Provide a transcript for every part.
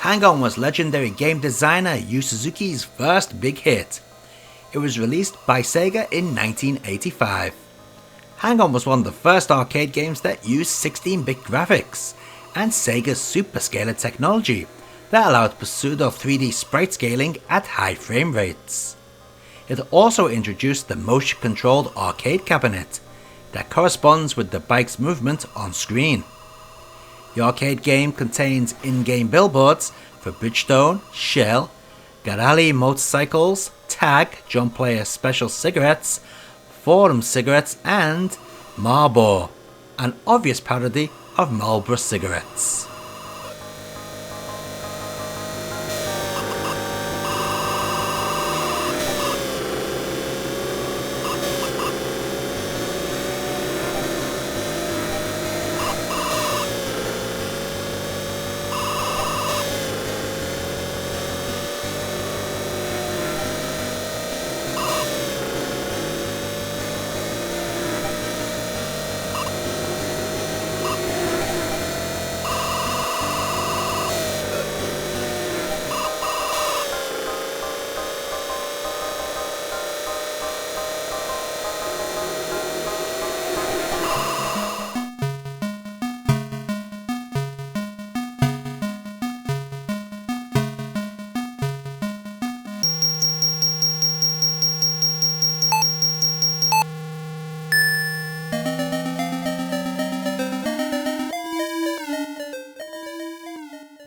Hang On was legendary game designer Yu Suzuki's first big hit. It was released by Sega in 1985. Hang On was one of the first arcade games that used 16-bit graphics and Sega's superscaler technology that allowed pseudo 3D sprite scaling at high frame rates. It also introduced the motion-controlled arcade cabinet that corresponds with the bike's movement on screen. The arcade game contains in-game billboards for Bridgestone, Shell, Garali motorcycles, Tag, John Player Special cigarettes, Fordham cigarettes and Marlboro, an obvious parody of Marlboro cigarettes.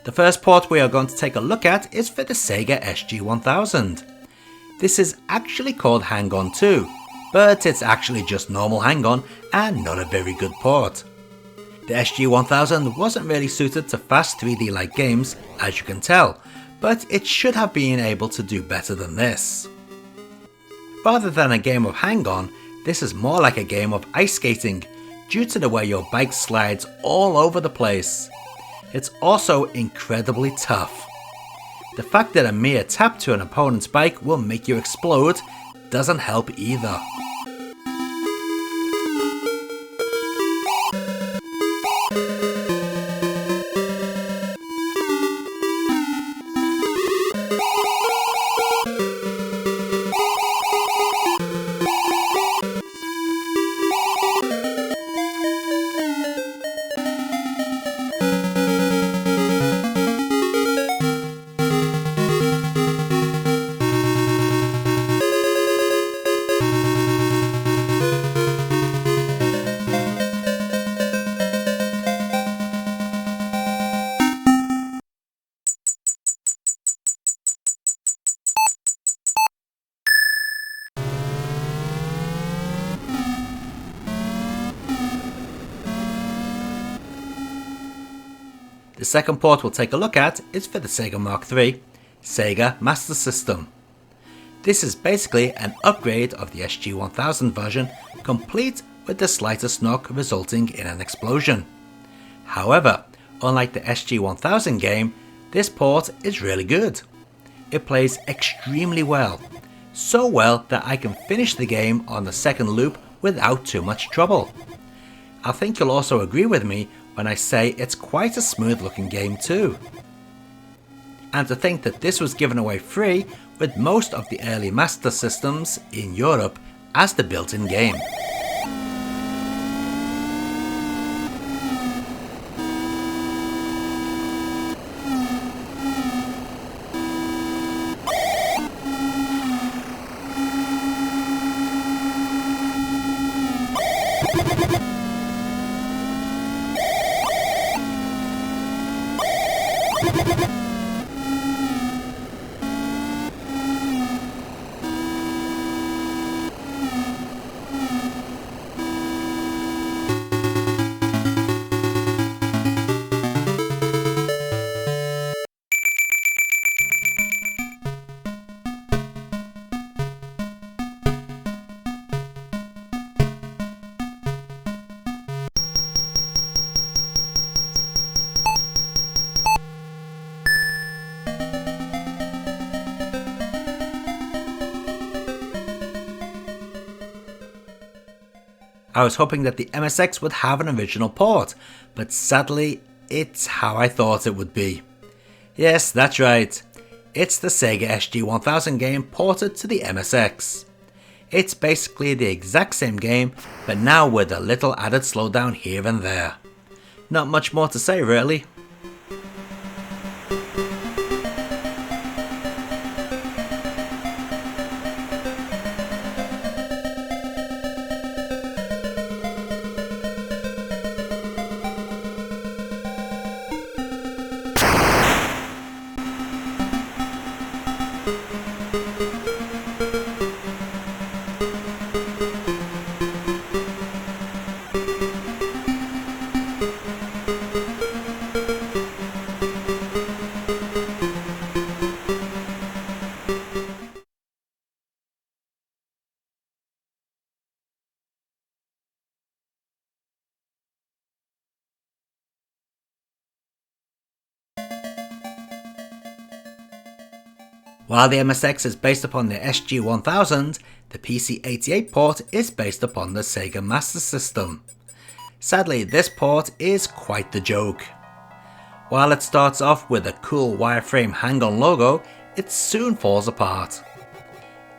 The first port we are going to take a look at is for the Sega SG-1000. This is actually called Hang On 2, but it's actually just normal Hang On and not a very good port. The SG-1000 wasn't really suited to fast 3D-like games, as you can tell, but it should have been able to do better than this. Rather than a game of Hang On, this is more like a game of ice skating, due to the way your bike slides all over the place. It's also incredibly tough. The fact that a mere tap to an opponent's bike will make you explode doesn't help either. The second port we'll take a look at is for the Sega Mark III, Sega Master System. This is basically an upgrade of the SG-1000 version, complete with the slightest knock resulting in an explosion. However, unlike the SG-1000 game, this port is really good. It plays extremely well, so well that I can finish the game on the second loop without too much trouble. I think you'll also agree with me when I say it's quite a smooth looking game too. And to think that this was given away free with most of the early Master Systems in Europe as the built-in game. I was hoping that the MSX would have an original port, but sadly it's how I thought it would be. Yes, that's right. It's the Sega SG-1000 game ported to the MSX. It's basically the exact same game, but now with a little added slowdown here and there. Not much more to say really. While the MSX is based upon the SG-1000, the PC-88 port is based upon the Sega Master System. Sadly, this port is quite the joke. While it starts off with a cool wireframe Hang-On logo, it soon falls apart.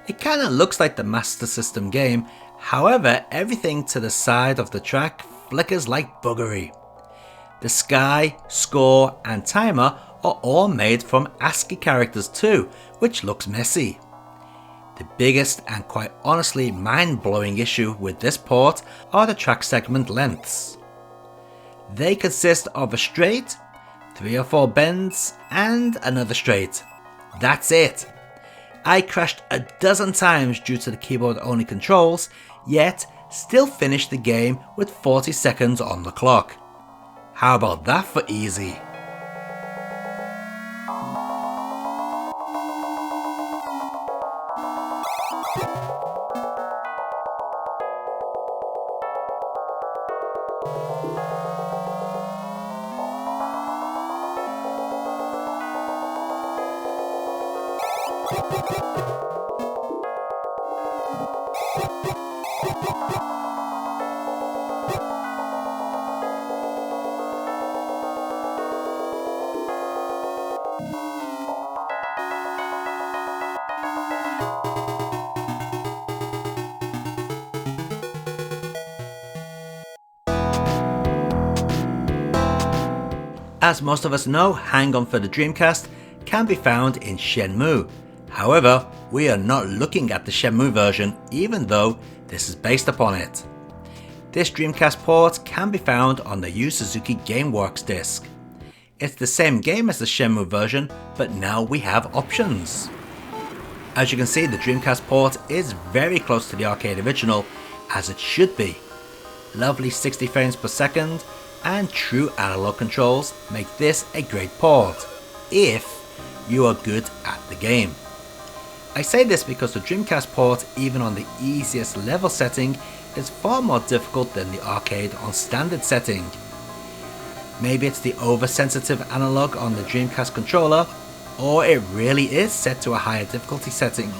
It kinda looks like the Master System game, however everything to the side of the track flickers like buggery. The sky, score and timer are all made from ASCII characters too, which looks messy. The biggest and quite honestly mind-blowing issue with this port are the track segment lengths. They consist of a straight, 3 or 4 bends and another straight. That's it. I crashed a dozen times due to the keyboard only controls, yet still finished the game with 40 seconds on the clock. How about that for easy? As most of us know, Hang-On for the Dreamcast can be found in Shenmue. However, we are not looking at the Shenmue version, even though this is based upon it. This Dreamcast port can be found on the Yu Suzuki GameWorks disc. It's the same game as the Shenmue version, but now we have options. As you can see, the Dreamcast port is very close to the arcade original, as it should be. Lovely 60 frames per second and true analog controls make this a great port, if you are good at the game. I say this because the Dreamcast port, even on the easiest level setting, is far more difficult than the arcade on standard setting. Maybe it's the oversensitive analog on the Dreamcast controller, or it really is set to a higher difficulty setting.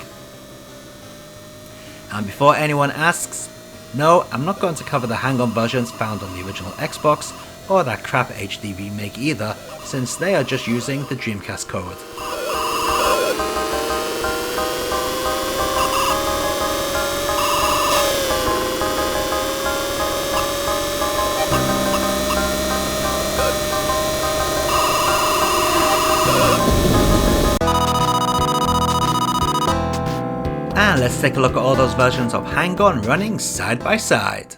And before anyone asks, no, I'm not going to cover the Hang-On versions found on the original Xbox or that crap HD remake either, since they are just using the Dreamcast code. And let's take a look at all those versions of Hang-On running side by side.